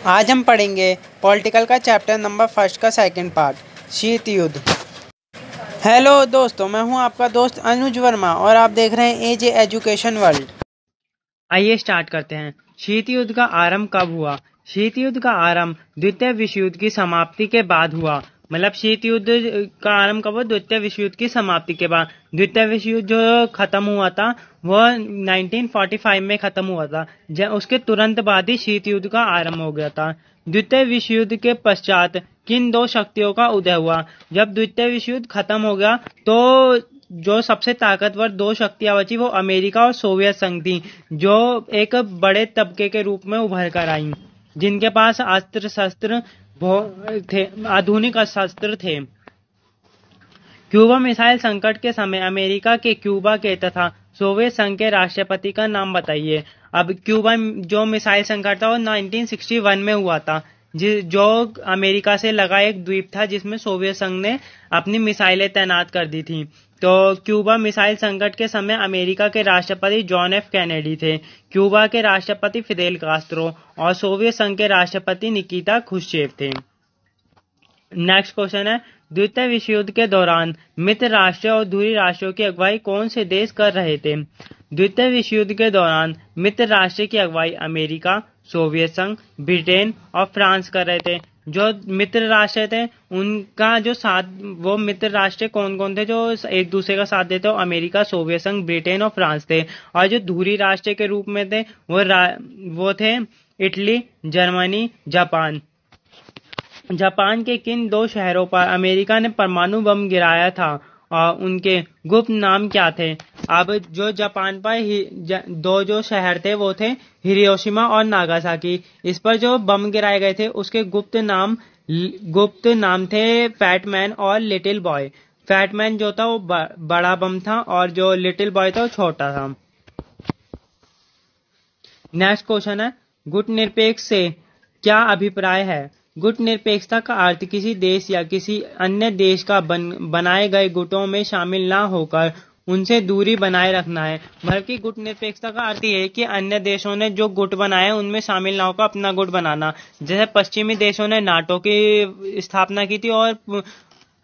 आज हम पढ़ेंगे पॉलिटिकल का चैप्टर नंबर 1 का सेकंड पार्ट, शीत युद्ध। हेलो दोस्तों, मैं हूं आपका दोस्त अनुज वर्मा और आप देख रहे हैं एजे एजुकेशन वर्ल्ड। आइए स्टार्ट करते हैं। शीत युद्ध का आरंभ कब हुआ? शीत युद्ध का आरंभ द्वितीय विश्व युद्ध की समाप्ति के बाद हुआ। मतलब शीत युद्ध का आरंभ कब हुआ? द्वितीय विश्व युद्ध की समाप्ति के बाद। द्वितीय विश्व युद्ध जो खत्म हुआ था वह 1945 में खत्म हुआ था। उसके तुरंत बाद ही शीत युद्ध का आरंभ हो गया था। द्वितीय विश्व युद्ध के पश्चात किन दो शक्तियों का उदय हुआ? जब द्वितीय विश्व युद्ध खत्म हो गया तो जो सबसे ताकतवर दो शक्तियां बची वो अमेरिका और सोवियत संघ थी, जो एक बड़े तबके के रूप में उभर कर आई, जिनके पास अस्त्र शस्त्र थे, आधुनिक शस्त्र थे। क्यूबा मिसाइल संकट के समय अमेरिका के क्यूबा के तथा सोवियत संघ के राष्ट्रपति का नाम बताइए। अब क्यूबा जो मिसाइल संकट था वो 1961 में हुआ था, जो अमेरिका से लगा एक द्वीप था जिसमें सोवियत संघ ने अपनी मिसाइलें तैनात कर दी थी। तो क्यूबा मिसाइल संकट के समय अमेरिका के राष्ट्रपति जॉन एफ कैनेडी थे, क्यूबा के राष्ट्रपति फिदेल कास्त्रो और सोवियत संघ के राष्ट्रपति निकिता क्रुश्चेव थे। नेक्स्ट क्वेश्चन है, द्वितीय विश्व युद्ध के दौरान मित्र राष्ट्र और दूरी राष्ट्रों की अगुवाई कौन से देश कर रहे थे? द्वितीय विश्व युद्ध के दौरान मित्र राष्ट्र की अगुवाई अमेरिका, सोवियत संघ, ब्रिटेन और फ्रांस कर रहे थे। जो मित्र राष्ट्र थे उनका जो साथ, वो मित्र राष्ट्र कौन कौन थे जो एक दूसरे का साथ देते? अमेरिका, सोवियत संघ, ब्रिटेन और फ्रांस थे। और जो दूरी राष्ट्र के रूप में थे वो थे इटली, जर्मनी, जापान। जापान के किन दो शहरों पर अमेरिका ने परमाणु बम गिराया था और उनके गुप्त नाम क्या थे? अब जो जापान पर दो जो शहर थे वो थे हिरोशिमा और नागासाकी। इस पर जो बम गिराए गए थे उसके गुप्त नाम थे फैटमैन और लिटिल बॉय। फैटमैन जो था वो बड़ा बम था और जो लिटिल बॉय था वो छोटा था। नेक्स्ट क्वेश्चन है, गुटनिरपेक्ष से क्या अभिप्राय है? गुटनिरपेक्षता का अर्थ किसी देश या किसी अन्य देश का बनाए गए गुटों में शामिल ना होकर उनसे दूरी बनाए रखना है। बल्कि गुटनिरपेक्षता का अर्थ ये है कि अन्य देशों ने जो गुट बनाए उनमें शामिल ना होकर अपना गुट बनाना। जैसे पश्चिमी देशों ने नाटो की स्थापना की थी और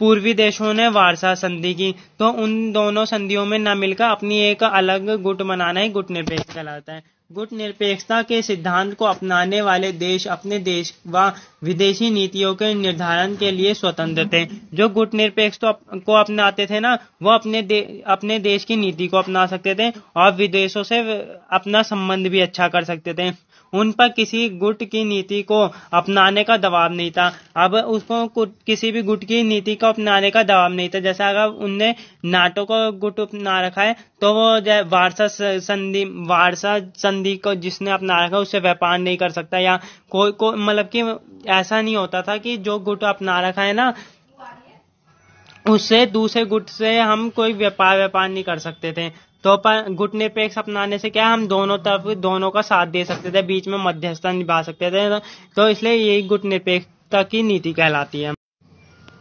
पूर्वी देशों ने वार्सा संधि की, तो उन दोनों संधियों में न मिलकर अपनी एक अलग गुट बनाना ही गुटनिरपेक्ष कहलाता है। गुटनिरपेक्षता के सिद्धांत को अपनाने वाले देश अपने देश व विदेशी नीतियों के निर्धारण के लिए स्वतंत्र थे। जो गुटनिरपेक्षता को अपनाते थे ना, वो अपने देश की नीति को अपना सकते थे और विदेशों से अपना संबंध भी अच्छा कर सकते थे। उन पर किसी गुट की नीति को अपनाने का दबाव नहीं था। अब उसको किसी भी गुट की नीति को अपनाने का दबाव नहीं था। जैसा अगर उनने नाटो को गुट अपना रखा है तो वो वार्सा संधि को जिसने अपना रखा है उससे व्यापार नहीं कर सकता, या कोई मतलब कि ऐसा नहीं होता था कि जो गुट अपना रखा है ना उससे दूसरे गुट से हम कोई व्यापार नहीं कर सकते थे। तो पर गुटनिरपेक्ष अपनाने से क्या हम दोनों का साथ दे सकते थे, बीच में मध्यस्थता निभा सकते थे। तो इसलिए यही गुटनिरपेक्षता की नीति कहलाती है।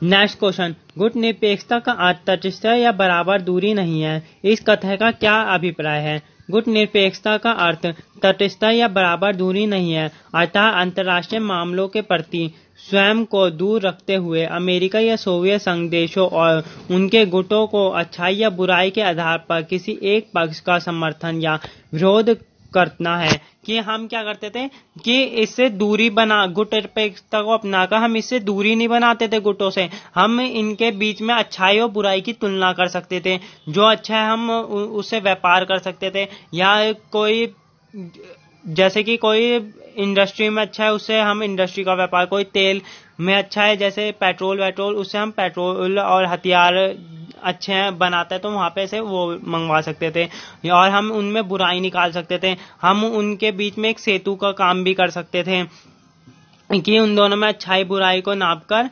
नेक्स्ट क्वेश्चन, गुटनिरपेक्षता का अर्थ तटस्थ या बराबर दूरी नहीं है, इस कथन का क्या अभिप्राय है? गुटनिरपेक्षता का अर्थ तटस्थ या बराबर दूरी नहीं है, अर्थात अंतर्राष्ट्रीय मामलों के प्रति स्वयं को दूर रखते हुए अमेरिका या सोवियत संघ देशों और उनके गुटों को अच्छाई या बुराई के आधार पर किसी एक पक्ष का समर्थन या विरोध करना है। कि हम क्या करते थे कि इससे दूरी गुटनिरपेक्षता को अपनाकर हम इससे दूरी नहीं बनाते थे गुटों से, हम इनके बीच में अच्छाई और बुराई की तुलना कर सकते थे। जो अच्छा है हम उससे व्यापार कर सकते थे, या कोई जैसे कि कोई इंडस्ट्री में अच्छा है उससे हम इंडस्ट्री का व्यापार, कोई तेल में अच्छा है जैसे पेट्रोल उससे हम पेट्रोल और हथियार अच्छे हैं बनाता है तो वहां पे से वो मंगवा सकते थे, और हम उनमें बुराई निकाल सकते थे। हम उनके बीच में एक सेतु का काम भी कर सकते थे कि उन दोनों में अच्छाई बुराई को नाप कर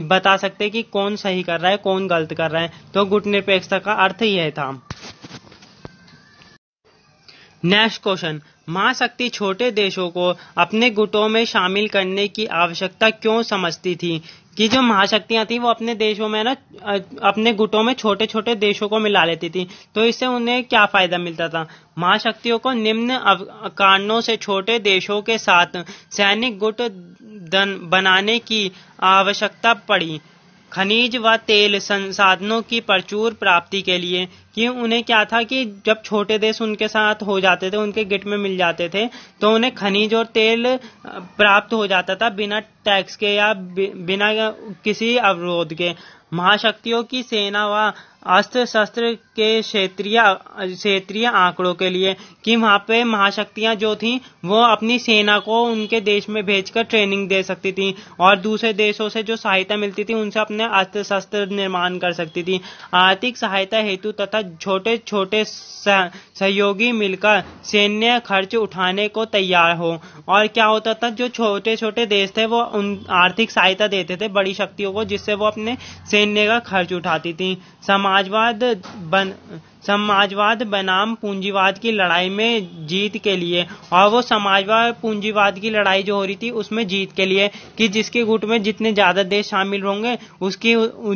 बता सकते कि कौन सही कर रहा है कौन गलत कर रहा है। तो गुटनिरपेक्षता का अर्थ यह था। नेक्स्ट क्वेश्चन, महाशक्ति छोटे देशों को अपने गुटों में शामिल करने की आवश्यकता क्यों समझती थी? कि जो महाशक्तियां थी वो अपने देशों में ना अपने गुटों में छोटे छोटे देशों को मिला लेती थी, तो इससे उन्हें क्या फायदा मिलता था? महाशक्तियों को निम्न कारणों से छोटे देशों के साथ सैनिक गुट बनाने की आवश्यकता पड़ी खनिज व तेल संसाधनों की प्रचुर प्राप्ति के लिए। कि उन्हें क्या था कि जब छोटे देश उनके साथ हो जाते थे, उनके गिट में मिल जाते थे, तो उन्हें खनिज और तेल प्राप्त हो जाता था बिना टैक्स के या बिना किसी अवरोध के। महाशक्तियों की सेना व अस्त्र शस्त्र के क्षेत्रीय आंकड़ों के लिए, कि वहां पे महाशक्तियां जो थीं वो अपनी सेना को उनके देश में भेजकर ट्रेनिंग दे सकती थी और दूसरे देशों से जो सहायता मिलती थी उनसे अपने अस्त्र शस्त्र निर्माण कर सकती थी। आर्थिक सहायता हेतु तथा छोटे छोटे सहयोगी मिलकर सैन्य खर्च उठाने को तैयार हो। और क्या होता था, जो छोटे छोटे देश थे वो उन आर्थिक सहायता देते थे बड़ी शक्तियों को, जिससे वो अपने सैन्य का खर्च उठाती थी। समाजवाद बनाम पूंजीवाद की लड़ाई में जीत के लिए, और वो समाजवाद पूंजीवाद की लड़ाई जो हो रही थी उसमें जीत के लिए, कि जिसके गुट में जितने ज्यादा देश शामिल होंगे उसकी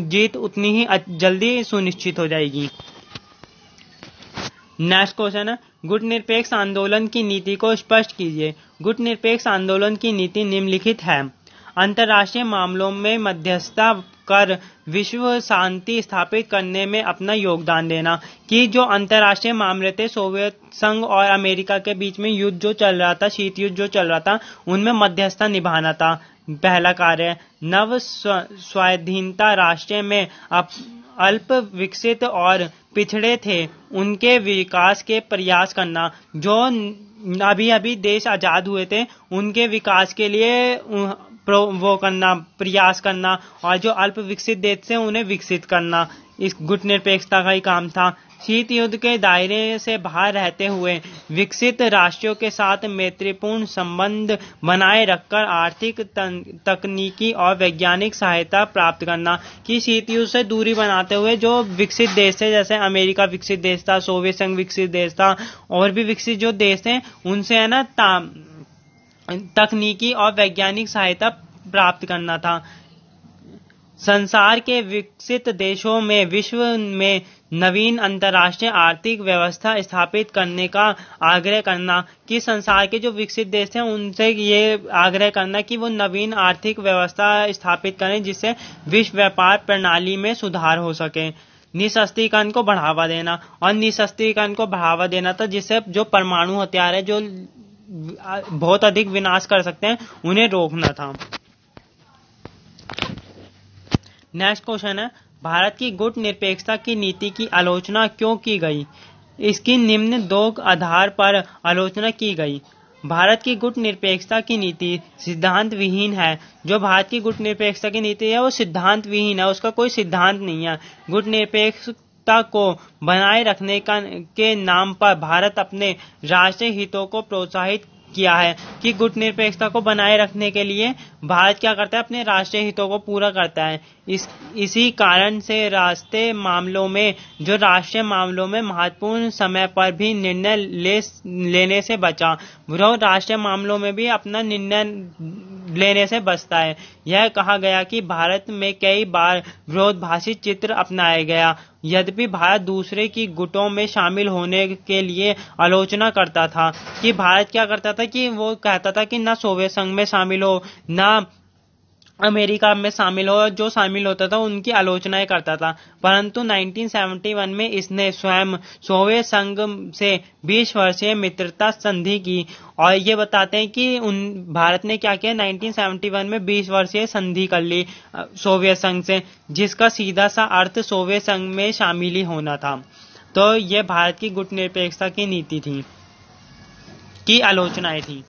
जीत उतनी ही जल्दी सुनिश्चित हो जाएगी। नेक्स्ट क्वेश्चन है, गुट निरपेक्ष आंदोलन की नीति को स्पष्ट कीजिए। गुट निरपेक्ष आंदोलन की नीति निम्नलिखित है। अंतर्राष्ट्रीय मामलों में मध्यस्थता कर विश्व शांति स्थापित करने में अपना योगदान देना। कि जो अंतर्राष्ट्रीय मामले थे, सोवियत संघ और अमेरिका के बीच में युद्ध जो चल रहा था, शीत युद्ध जो चल रहा था, उनमें मध्यस्थता निभाना था पहला कार्य। नव स्वाधीनता राष्ट्र में अल्प विकसित और पिछड़े थे उनके विकास के प्रयास करना। जो अभी अभी देश आजाद हुए थे उनके विकास के लिए वो करना, प्रयास करना, और जो अल्प विकसित देश थे उन्हें विकसित करना, इस गुट निरपेक्षता का ही काम था। शीत युद्ध के दायरे से बाहर रहते हुए विकसित राष्ट्रों के साथ मैत्रीपूर्ण संबंध बनाए रखकर आर्थिक, तकनीकी और वैज्ञानिक सहायता प्राप्त करना। कि शीत युद्ध से दूरी बनाते हुए जो विकसित देश थे, जैसे अमेरिका विकसित देश था, सोवियत संघ विकसित देश था, और भी विकसित जो देश थे उनसे है ना तकनीकी और वैज्ञानिक सहायता प्राप्त करना था। संसार के विकसित देशों में विश्व में नवीन अंतर्राष्ट्रीय आर्थिक व्यवस्था स्थापित करने का आग्रह करना। कि संसार के जो विकसित देश हैं उनसे ये आग्रह करना कि वो नवीन आर्थिक व्यवस्था स्थापित करें जिससे विश्व व्यापार प्रणाली में सुधार हो सके। निशस्त्रीकरण को बढ़ावा देना, और निशस्त्रीकरण को बढ़ावा देना था जिससे जो परमाणु हथियार है जो बहुत अधिक विनाश कर सकते हैं उन्हें रोकना था। नेक्स्ट क्वेश्चन है, भारत की गुट निरपेक्षता की नीति की आलोचना क्यों की गई? इसकी निम्न दो आधार पर आलोचना की गई। भारत की गुट निरपेक्षता की नीति सिद्धांत विहीन है। जो भारत की गुट निरपेक्षता की नीति है वो सिद्धांत विहीन है, उसका कोई सिद्धांत नहीं है। गुट निरपेक्षता को बनाए रखने के नाम पर भारत अपने राष्ट्रीय हितों को प्रोत्साहित किया है। कि गुट निरपेक्षता को बनाए रखने के लिए भारत क्या करता है, अपने राष्ट्रीय हितों को पूरा करता है। इसी कारण से राष्ट्रीय मामलों में महत्वपूर्ण समय पर भी निर्णय लेने से बचा। विरोध राष्ट्रीय मामलों में भी अपना निर्णय लेने से बचता है। यह कहा गया कि भारत में कई बार विरोधाभासी चित्र अपनाया गया। यद्यपि भारत दूसरे की गुटों में शामिल होने के लिए आलोचना करता था। कि भारत क्या करता था कि वो कहता था कि ना सोवियत संघ में शामिल हो, ना अमेरिका में शामिल हो, जो शामिल होता था उनकी आलोचनाएं करता था। परंतु 1971 में इसने स्वयं सोवियत संघ से 20 वर्षीय मित्रता संधि की। और ये बताते हैं कि भारत ने क्या किया, 1971 में 20 वर्षीय संधि कर ली सोवियत संघ से, जिसका सीधा सा अर्थ सोवियत संघ में शामिल ही होना था। तो ये भारत की गुट निरपेक्षता की नीति थी, की आलोचनाएं थी।